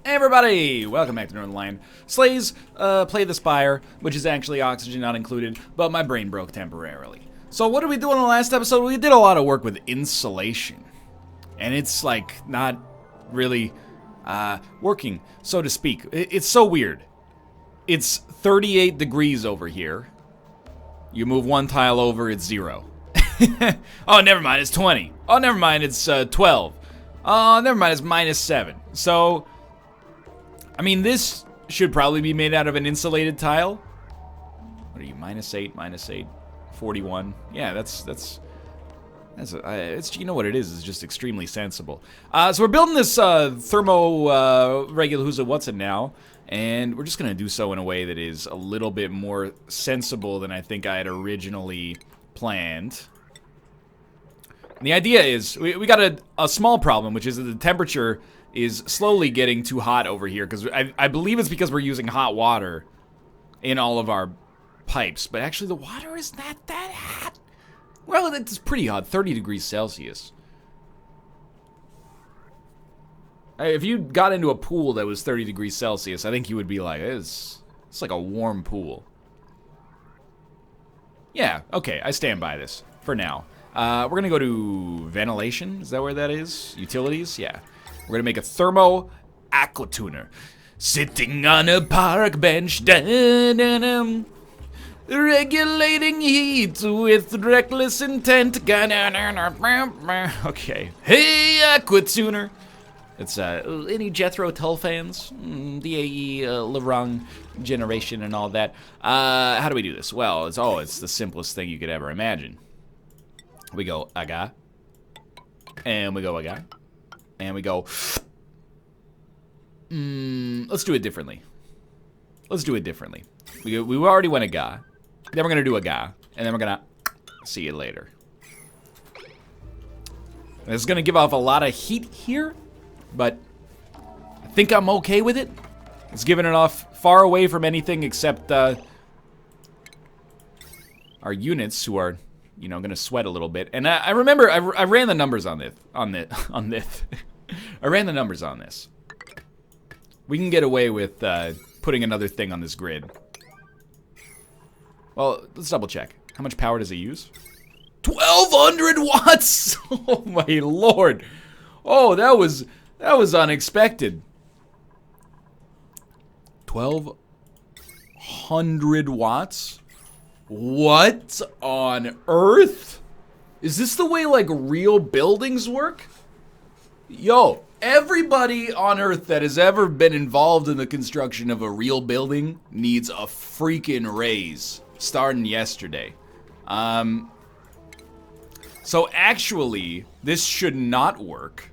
Hey everybody! Welcome back to Northernlion. Slays, play the Spire, which is actually oxygen not included, but my brain broke temporarily. So what did we do in the last episode? We did a lot of work with insulation. And it's like not really working, so to speak. It's so weird. It's 38 degrees over here. You move one tile over, it's 0. Oh, never mind, it's 20. Oh, never mind, it's 12. Oh, never mind, it's -7. So, I mean, this should probably be made out of an insulated tile. What are you, -8, -8, 41? Yeah, it's, you know what it is, it's just extremely sensible. So we're building this regular who's a what's it now, and we're just gonna do so in a way that is a little bit more sensible than I think I had originally planned. And the idea is, we got a small problem, which is that the temperature is slowly getting too hot over here, because I believe it's because we're using hot water in all of our pipes, but actually the water is not that hot. Well, it's pretty hot, 30 degrees Celsius. If you got into a pool that was 30 degrees Celsius, I think you would be like, it's like a warm pool. Yeah, okay, I stand by this for now. We're gonna go to ventilation. Is that where that is? Utilities? Yeah. We're gonna make a thermo aqua tuner. Sitting on a park bench, regulating heat with reckless intent. Okay. Hey, aqua tuner. It's any Jethro Tull fans? DAE, Levron generation and all that. How do we do this? Well, it's the simplest thing you could ever imagine. We go aga, and we go aga, and we go. Let's do it differently. Let's do it differently. We already went aga, then we're gonna do aga, and then we're gonna see you later. And it's gonna give off a lot of heat here, but I think I'm okay with it. It's giving it off far away from anything except our units, who are, you know, gonna sweat a little bit. And I remember I ran the numbers on this. I ran the numbers on this. We can get away with putting another thing on this grid. Well, let's double check. How much power does it use? 1,200 watts! Oh my lord! Oh, that was unexpected. 1,200 watts? What on earth? Is this the way, like, real buildings work? Yo, everybody on Earth that has ever been involved in the construction of a real building needs a freaking raise, starting yesterday. So actually, this should not work.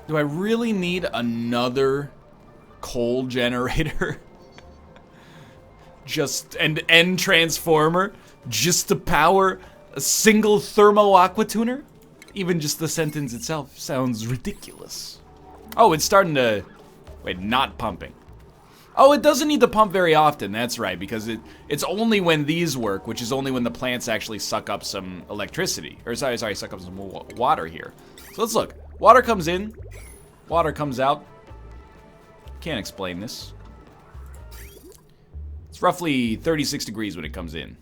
Do I really need another coal generator? End transformer just to power a single thermo aqua tuner? Even just the sentence itself sounds ridiculous. Oh, it's starting to... Wait, not pumping. Oh, it doesn't need to pump very often, that's right, because it's only when these work, which is only when the plants actually suck up some electricity. Or sorry, suck up some water here. So let's look. Water comes in, water comes out. Can't explain this. It's roughly 36 degrees when it comes in.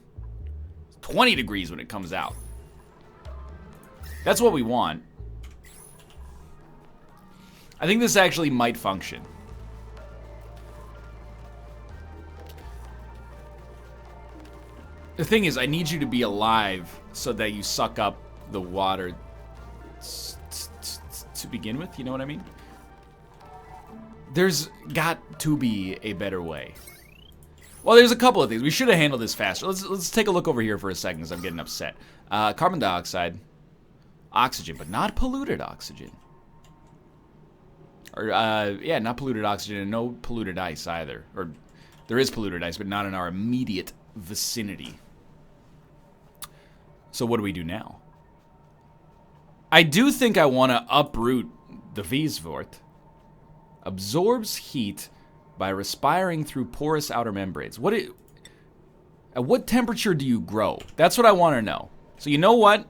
20 degrees when it comes out. That's what we want. I think this actually might function. The thing is, I need you to be alive so that you suck up the water to begin with, you know what I mean? There's got to be a better way. Well, there's a couple of things. We should have handled this faster. Let's take a look over here for a second, because I'm getting upset. Carbon dioxide, oxygen, but not polluted oxygen. Or, yeah, not polluted oxygen, and no polluted ice either. Or, there is polluted ice, but not in our immediate vicinity. So what do we do now? I do think I want to uproot the Wieswort. Absorbs heat by respiring through porous outer membranes. At what temperature do you grow? That's what I want to know. So you know what?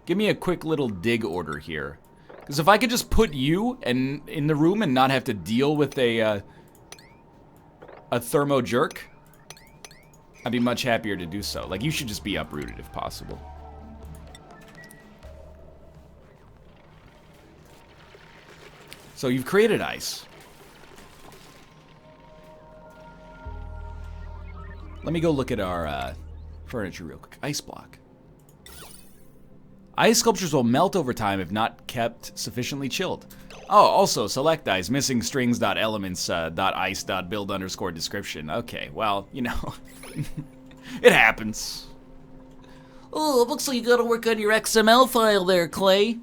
Give me a quick little dig order here. Because if I could just put you in the room and not have to deal with a thermo jerk, I'd be much happier to do so. Like, you should just be uprooted if possible. So you've created ice. Let me go look at our furniture real quick. Ice block. Ice sculptures will melt over time if not kept sufficiently chilled. Oh, also, select ice, missing strings.elements.ice.build_description. Okay, well, you know, it happens. Oh, it looks like you gotta work on your XML file there, Clay.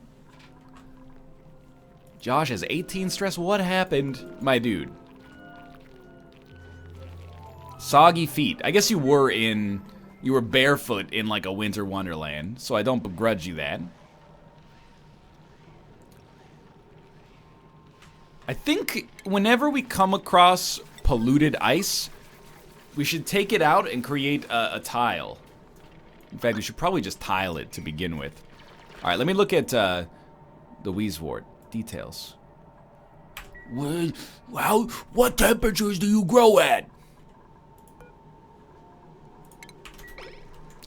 Josh has 18 stress. What happened, my dude? Soggy feet. I guess you were barefoot in like a winter wonderland, so I don't begrudge you that. I think whenever we come across polluted ice, we should take it out and create a tile. In fact, we should probably just tile it to begin with. All right, let me look at the Wieswort details. Well, what temperatures do you grow at?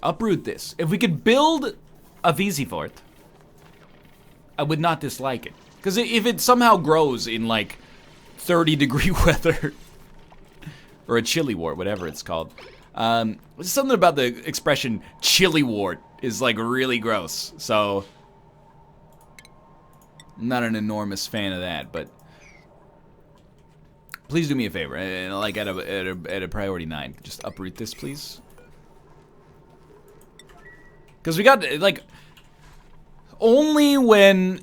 Uproot this. If we could build a Wieswort, I would not dislike it. Because if it somehow grows in like 30-degree weather, or a chili wart, whatever it's called, something about the expression chili wart is like really gross. So, I'm not an enormous fan of that, but please do me a favor, and like at a priority 9, just uproot this, please. Because we got, like, only when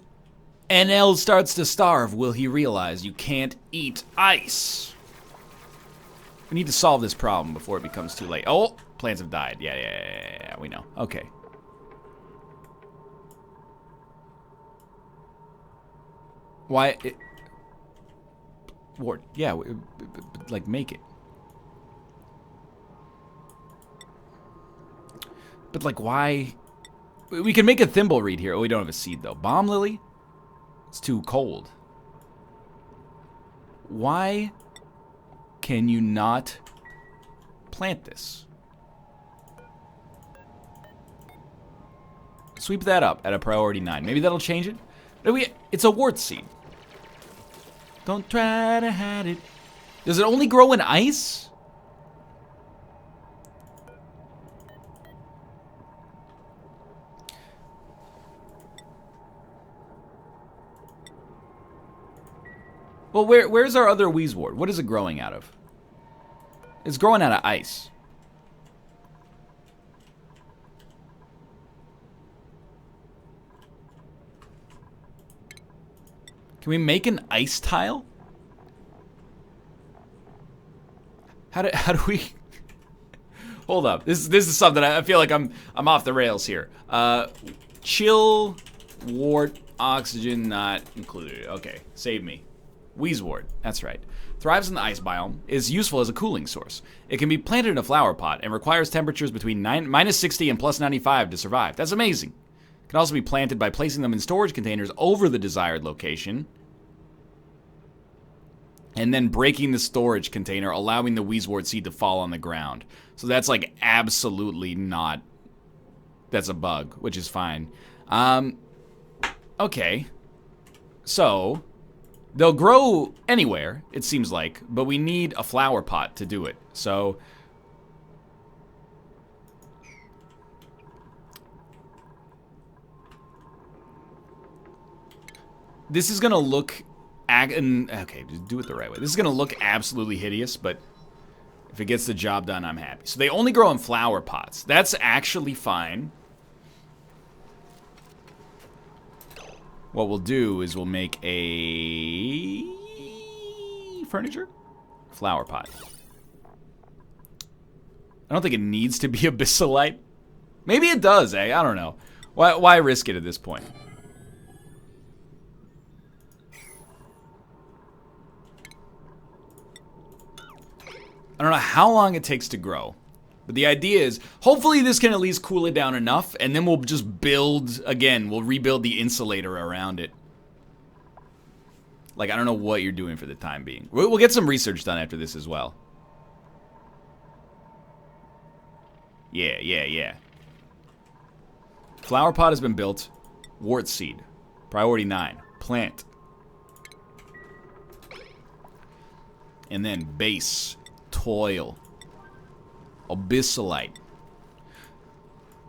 NL starts to starve will he realize you can't eat ice. We need to solve this problem before it becomes too late. Oh, plants have died. Yeah, we know. Okay. Why? Ward, yeah, like, make it. But, like, why? We can make a thimble reed here. Oh, we don't have a seed, though. Bomb lily? It's too cold. Why can you not plant this? Sweep that up at a priority 9. Maybe that'll change it. It's a wart seed. Don't try to hide it. Does it only grow in ice? Well, where's our other Wieswort? What is it growing out of? It's growing out of ice. Can we make an ice tile? How do we? Hold up. This is something I feel like I'm off the rails here. Chill wart oxygen not included. Okay, save me. Wieswort, that's right. Thrives in the ice biome, is useful as a cooling source. It can be planted in a flower pot and requires temperatures between -60 and +95 to survive. That's amazing. It can also be planted by placing them in storage containers over the desired location and then breaking the storage container, allowing the Wieswort seed to fall on the ground. So that's like absolutely not, that's a bug, which is fine. Okay. So they'll grow anywhere, it seems like, but we need a flower pot to do it. So this is gonna look, okay, just do it the right way. This is gonna look absolutely hideous, but if it gets the job done, I'm happy. So they only grow in flower pots. That's actually fine. What we'll do is we'll make a furniture flower pot. I don't think it needs to be abyssalite. Maybe it does, eh? I don't know. Why risk it at this point? I don't know how long it takes to grow. But the idea is, hopefully this can at least cool it down enough, and then we'll just build, again, we'll rebuild the insulator around it. Like, I don't know what you're doing for the time being. We'll get some research done after this as well. Yeah. Flower pot has been built. Wart seed. Priority 9. Plant. And then base. Toil. Abyssalite.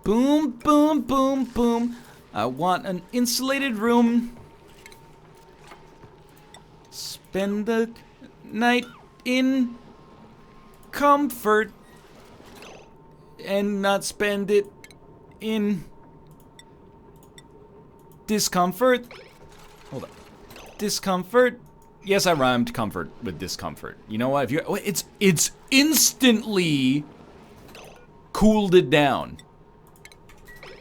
Boom, boom, boom, boom. I want an insulated room. Spend the night in comfort. And not spend it in discomfort. Hold on. Discomfort. Yes, I rhymed comfort with discomfort. You know what? If you, it's instantly cooled it down.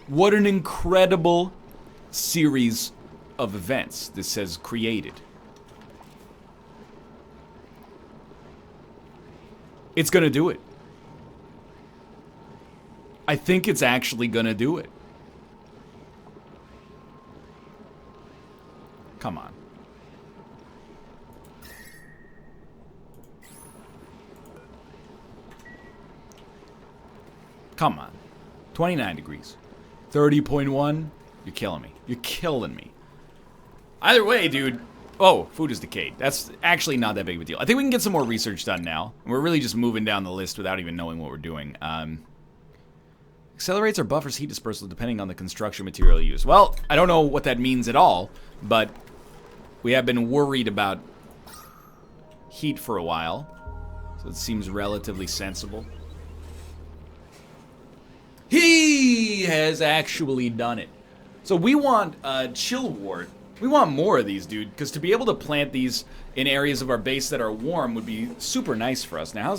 What an incredible series of events this has created. It's gonna do it. I think it's actually gonna do it. Come on. Come on. 29 degrees. 30.1. You're killing me. You're killing me. Either way, dude. Oh, food is decayed. That's actually not that big of a deal. I think we can get some more research done now. We're really just moving down the list without even knowing what we're doing. Accelerates or buffers heat dispersal depending on the construction material used. Well, I don't know what that means at all, but we have been worried about heat for a while. So it seems relatively sensible. He has actually done it. So we want chill wart. We want more of these, dude, because to be able to plant these in areas of our base that are warm would be super nice for us. Now,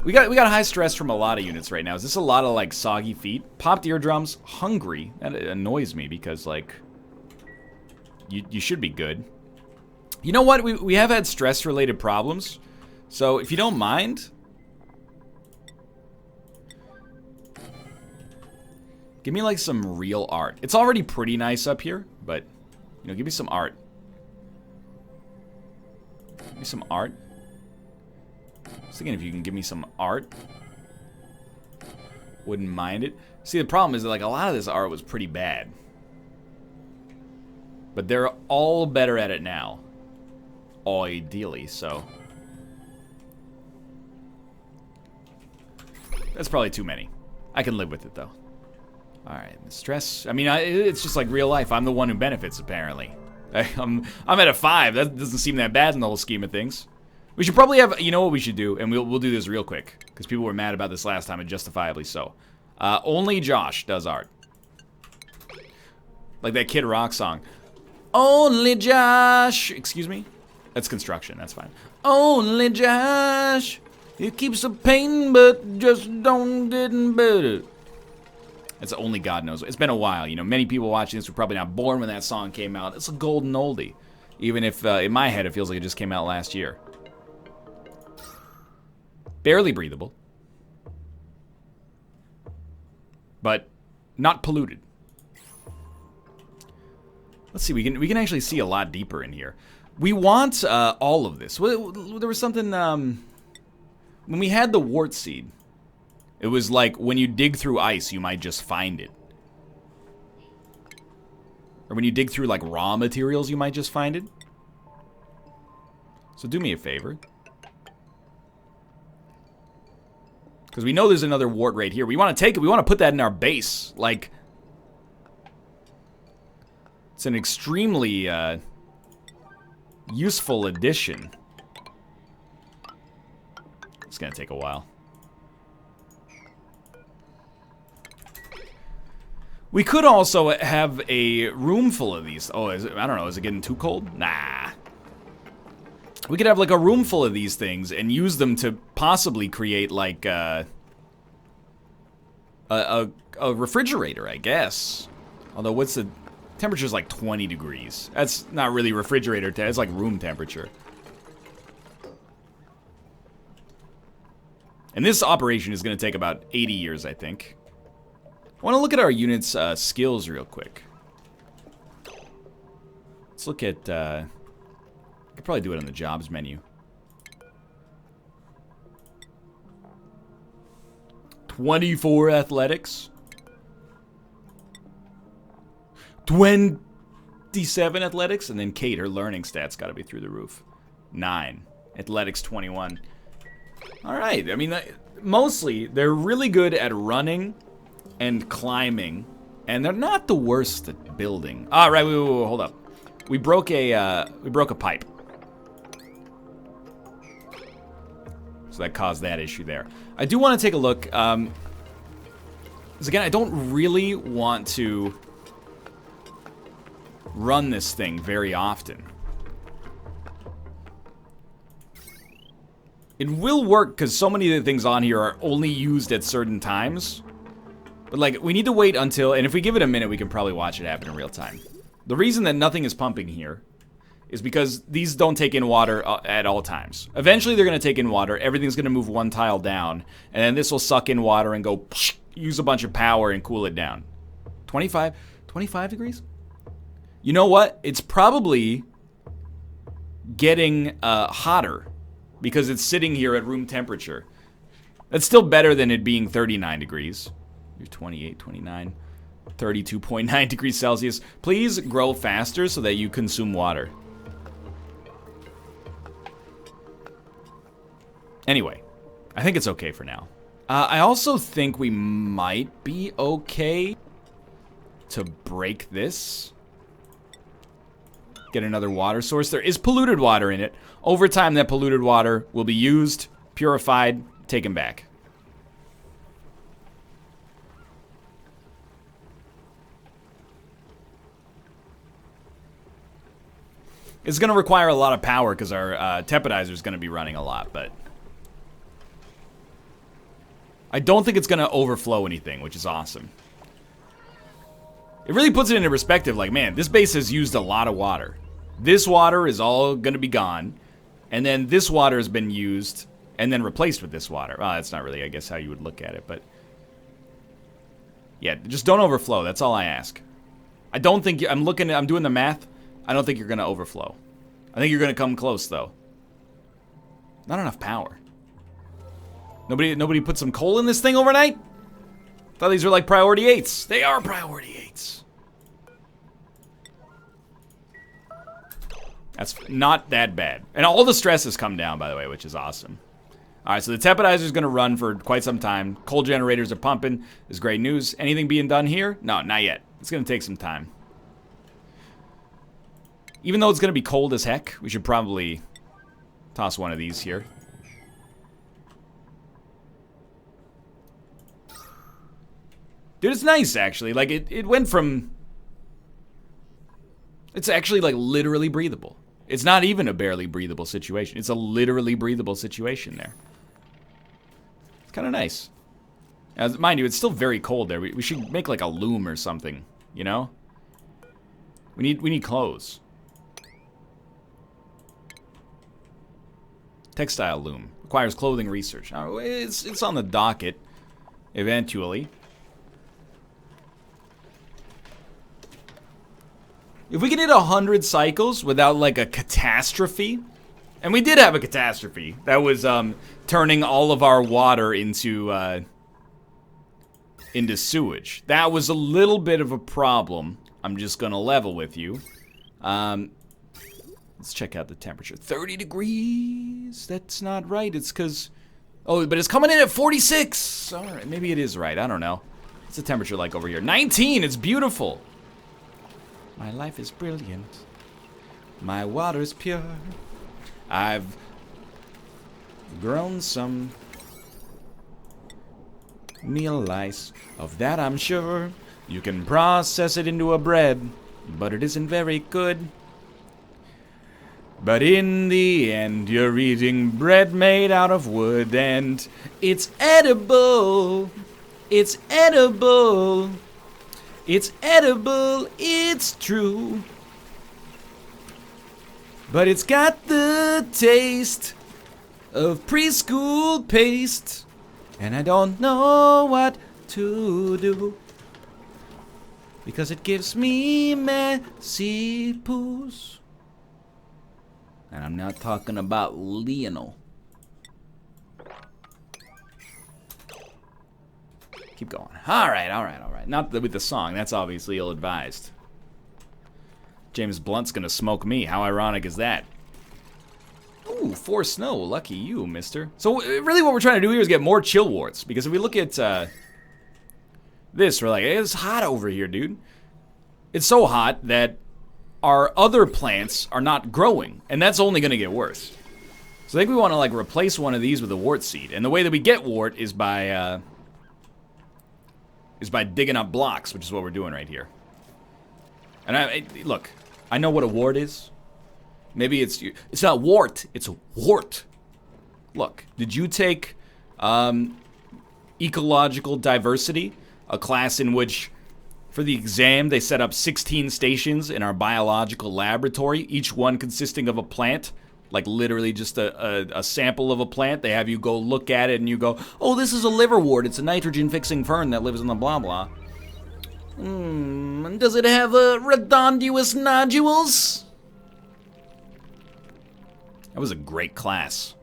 we got high stress from a lot of units right now. Is this a lot of like soggy feet? Popped eardrums, hungry. That annoys me because like you should be good. You know what? We have had stress related problems. So if you don't mind, give me like some real art. It's already pretty nice up here, but you know, give me some art. Give me some art. I was thinking if you can give me some art, wouldn't mind it. See, the problem is that like a lot of this art was pretty bad, but they're all better at it now, ideally. So that's probably too many. I can live with it though. Alright, stress. I mean, it's just like real life. I'm the one who benefits, apparently. I'm at a 5. That doesn't seem that bad in the whole scheme of things. We should probably have, you know what we should do? And we'll do this real quick. Because people were mad about this last time, and justifiably so. Only Josh does art. Like that Kid Rock song. Only Josh. Excuse me? That's construction, that's fine. Only Josh. He keeps the pain, but just don't get better. It's only God knows. It's been a while. You know, many people watching this were probably not born when that song came out. It's a golden oldie. Even if, in my head, it feels like it just came out last year. Barely breathable. But not polluted. Let's see, we can actually see a lot deeper in here. We want all of this. There was something, when we had the wart seed, it was like when you dig through ice, you might just find it. Or when you dig through like raw materials, you might just find it. So do me a favor. Because we know there's another wart right here. We want to take it. We want to put that in our base. Like, it's an extremely useful addition. It's going to take a while. We could also have a room full of these. Oh, I don't know. Is it getting too cold? Nah. We could have like a room full of these things and use them to possibly create like a refrigerator, I guess. Although, what's the temperature's like 20 degrees. That's not really refrigerator. It's like room temperature. And this operation is going to take about 80 years, I think. I want to look at our unit's skills real quick. Let's look at... I could probably do it on the jobs menu. 24 athletics. 27 athletics. And then Kate, her learning stats got to be through the roof. 9. Athletics 21. Alright, I mean, mostly, they're really good at running and climbing. And they're not the worst at building. Alright, wait, hold up. We broke a pipe. So that caused that issue there. I do want to take a look. Because again, I don't really want to run this thing very often. It will work because so many of the things on here are only used at certain times. But like, we need to wait until, and if we give it a minute, we can probably watch it happen in real time. The reason that nothing is pumping here is because these don't take in water at all times. Eventually, they're going to take in water. Everything's going to move one tile down. And then this will suck in water and go, use a bunch of power and cool it down. 25 degrees? You know what? It's probably getting hotter because it's sitting here at room temperature. That's still better than it being 39 degrees. You're 28, 29, 32.9 degrees Celsius. Please grow faster so that you consume water. Anyway, I think it's okay for now. I also think we might be okay to break this. Get another water source. There is polluted water in it. Over time, that polluted water will be used, purified, taken back. It's going to require a lot of power because our tepidizer is going to be running a lot, but I don't think it's going to overflow anything, which is awesome. It really puts it into perspective, like, man, this base has used a lot of water. This water is all going to be gone, and then this water has been used and then replaced with this water. Well, that's not really, I guess, how you would look at it, but yeah, just don't overflow. That's all I ask. I don't think, I'm doing the math. I don't think you're going to overflow. I think you're going to come close, though. Not enough power. Nobody put some coal in this thing overnight? Thought these were like priority 8s. They are priority 8s. That's not that bad. And all the stress has come down, by the way, which is awesome. All right, so the tepidizer is going to run for quite some time. Coal generators are pumping. This is great news. Anything being done here? No, not yet. It's going to take some time. Even though it's going to be cold as heck, we should probably toss one of these here. Dude, it's nice, actually. Like, it went from... It's actually, like, literally breathable. It's not even a barely breathable situation. It's a literally breathable situation there. It's kind of nice. As, mind you, it's still very cold there. We should make, like, a loom or something, you know? We need clothes. Textile loom. Requires clothing research. It's on the docket, eventually. If we can hit 100 cycles without, like, a catastrophe, and we did have a catastrophe that was turning all of our water into sewage. That was a little bit of a problem. I'm just gonna level with you. Let's check out the temperature. 30 degrees. That's not right. It's because... Oh, but it's coming in at 46. All right, maybe it is right. I don't know. What's the temperature like over here? 19. It's beautiful. My life is brilliant. My water is pure. I've grown some meal lice. Of that I'm sure. You can process it into a bread, but it isn't very good. But in the end, you're eating bread made out of wood, and it's edible. It's edible. It's edible, it's true. But it's got the taste of preschool paste. And I don't know what to do. Because it gives me messy poos. And I'm not talking about Lionel. Keep going. Alright. Not with the song. That's obviously ill-advised. James Blunt's gonna smoke me. How ironic is that? Ooh, 4 snow. Lucky you, mister. So really what we're trying to do here is get more chill warts. Because if we look at this, we're like, it's hot over here, dude. It's so hot that our other plants are not growing. And that's only gonna get worse. So I think we want to like replace one of these with a wart seed. And the way that we get wart is by digging up blocks, which is what we're doing right here. And look, I know what a wart is. Maybe it's not wart, it's a wart. Look, did you take ecological diversity, a class in which for the exam they set up 16 stations in our biological laboratory, each one consisting of a plant? Like literally just a sample of a plant. They have you go look at it and you go, oh, this is a liverwort. It's a nitrogen-fixing fern that lives in the blah blah. Does it have redonduous nodules? That was a great class.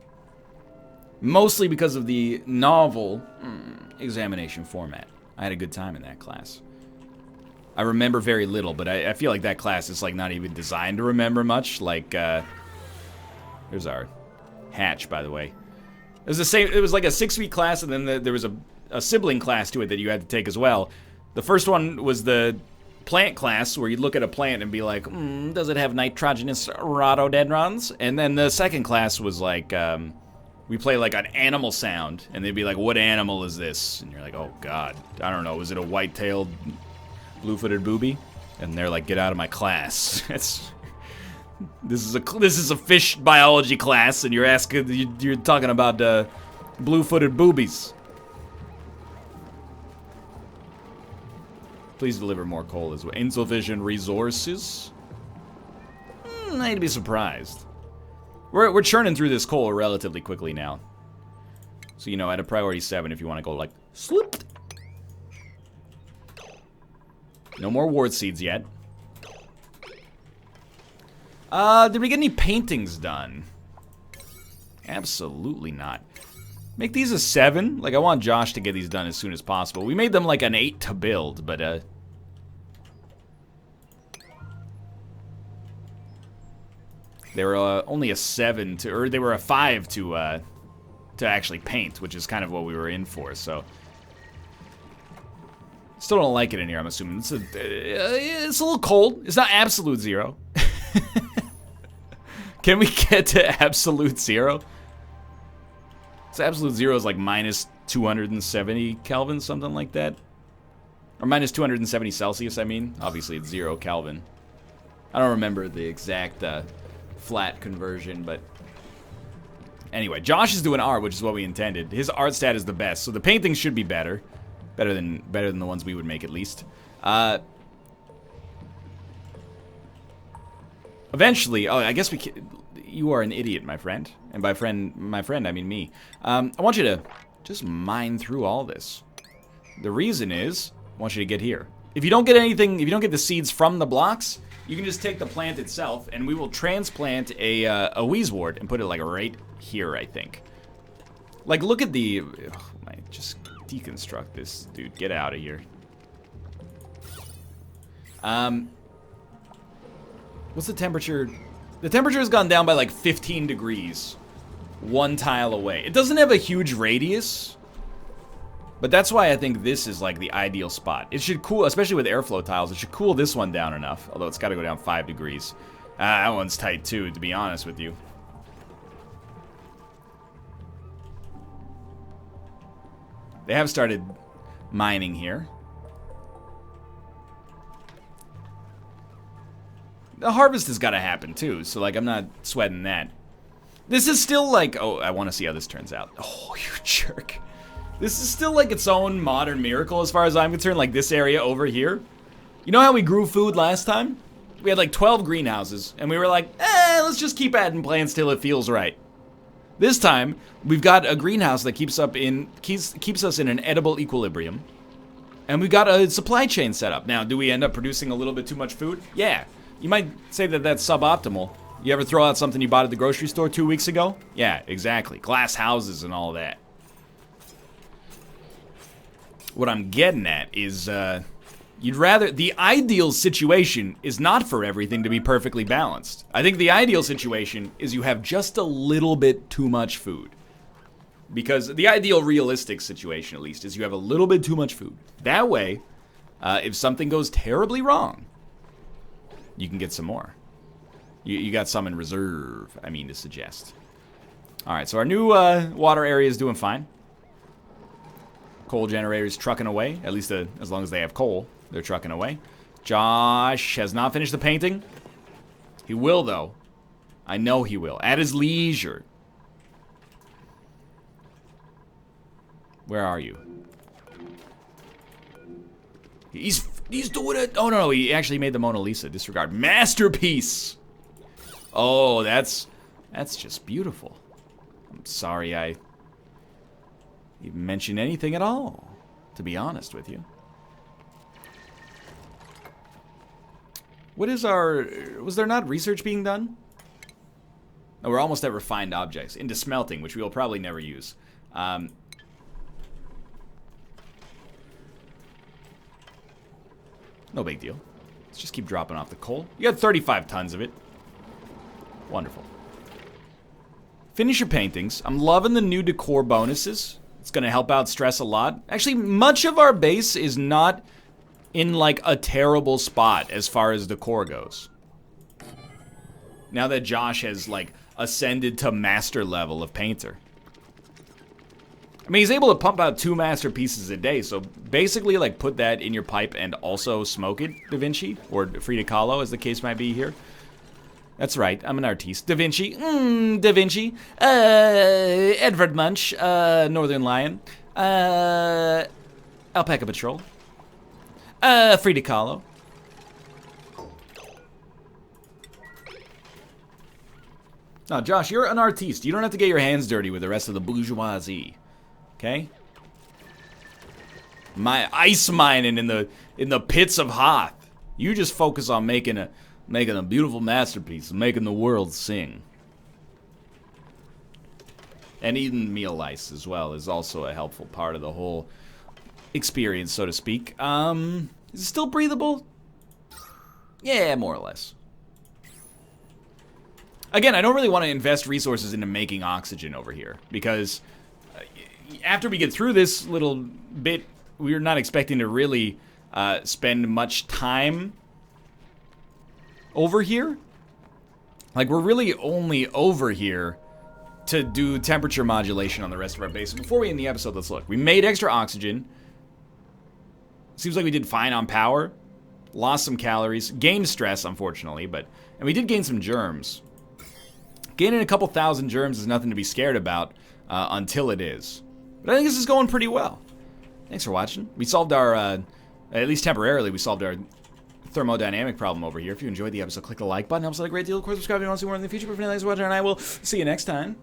Mostly because of the novel examination format. I had a good time in that class. I remember very little, but I feel like that class is like not even designed to remember much. Like, here's our hatch, by the way. It was the same. It was like a 6-week class, and then there was a sibling class to it that you had to take as well. The first one was the plant class, where you'd look at a plant and be like, does it have nitrogenous rhododendrons? And then the second class was like, we play like an animal sound, and they'd be like, what animal is this? And you're like, oh god, I don't know. Was it a white-tailed, blue-footed booby? And they're like, get out of my class. This is a fish biology class, and you're talking about blue-footed boobies. Please deliver more coal as well. Insufficient resources? I'd be surprised. We're churning through this coal relatively quickly now. So, you know, at a priority 7, if you want to go like, sloop. No more wart seeds yet. Did we get any paintings done? Absolutely not. Make these a 7. Like, I want Josh to get these done as soon as possible. We made them like an 8 to build, but they were only a 7 to, or they were a 5 to actually paint, which is kind of what we were in for. So, still don't like it in here. I'm assuming it's a little cold. It's not absolute 0. Can we get to absolute 0? So absolute 0 is like minus 270 Kelvin, something like that. Or minus 270 Celsius, I mean. Obviously it's 0 Kelvin. I don't remember the exact flat conversion, but anyway, Josh is doing art, which is what we intended. His art stat is the best, so the paintings should be better than the ones we would make at least. Eventually, oh, I guess we can, you are an idiot, my friend. And by my friend, I mean me. I want you to just mine through all this. The reason is, I want you to get here. If you don't get anything, if you don't get the seeds from the blocks, you can just take the plant itself, and we will transplant a wheezewort and put it like right here, I think. Like, look at the, just deconstruct this, dude. Get out of here. What's the temperature? The temperature has gone down by like 15 degrees. 1 tile away. It doesn't have a huge radius, but that's why I think this is like the ideal spot. It should cool, especially with airflow tiles, it should cool this one down enough, although it's got to go down 5 degrees. That one's tight too, to be honest with you. They have started mining here. The harvest has got to happen too, so like I'm not sweating that. This is still like, oh, I want to see how this turns out. Oh, you jerk. This is still like its own modern miracle as far as I'm concerned, like this area over here. You know how we grew food last time? We had like 12 greenhouses, and we were like, let's just keep adding plants till it feels right. This time, we've got a greenhouse that keeps us in an edible equilibrium. And we've got a supply chain set up. Now, do we end up producing a little bit too much food? Yeah. You might say that that's suboptimal. You ever throw out something you bought at the grocery store 2 weeks ago? Yeah, exactly. Glass houses and all that. What I'm getting at is, the ideal situation is not for everything to be perfectly balanced. I think the ideal situation is you have just a little bit too much food. Because the ideal realistic situation, at least, is you have a little bit too much food. That way, if something goes terribly wrong, you can get some more. You got some in reserve, I mean to suggest. Alright, so our new water area is doing fine. Coal generators trucking away, at least as long as they have coal. They're trucking away. Josh has not finished the painting. He will, though. I know he will. At his leisure. Where are you? He's doing it. Oh, no, he actually made the Mona Lisa. Disregard. Masterpiece. Oh, that's just beautiful. I'm sorry I even mentioned anything at all, to be honest with you. What is was there not research being done? No, we're almost at refined objects. Into smelting, which we will probably never use. No big deal. Let's just keep dropping off the coal. You got 35 tons of it. Wonderful. Finish your paintings. I'm loving the new decor bonuses. It's going to help out stress a lot. Actually, much of our base is not in like a terrible spot as far as decor goes. Now that Josh has like ascended to master level of painter. I mean, he's able to pump out 2 masterpieces a day, so basically like put that in your pipe and also smoke it, Da Vinci, or Frida Kahlo as the case might be here. That's right, I'm an artiste. Da Vinci, Da Vinci, Edvard Munch, Northernlion, Alpaca Patrol. Frida Kahlo. Now, Josh, you're an artiste. You don't have to get your hands dirty with the rest of the bourgeoisie. Okay? My ice mining in the pits of Hoth. You just focus on making a beautiful masterpiece, making the world sing. And eating meal ice as well is also a helpful part of the whole experience, so to speak. Is it still breathable? Yeah, more or less. Again, I don't really want to invest resources into making oxygen over here, because after we get through this little bit, we're not expecting to really spend much time over here. Like, we're really only over here to do temperature modulation on the rest of our base. So before we end the episode, let's look. We made extra oxygen. Seems like we did fine on power. Lost some calories. Gained stress, unfortunately, and we did gain some germs. Gaining a couple thousand germs is nothing to be scared about until it is. But I think this is going pretty well. Thanks for watching. We solved our, at least temporarily, we solved our thermodynamic problem over here. If you enjoyed the episode, click the like button. It helps out a great deal. Of course, subscribe if you want to see more in the future. But for now, thanks for watching, and I will see you next time.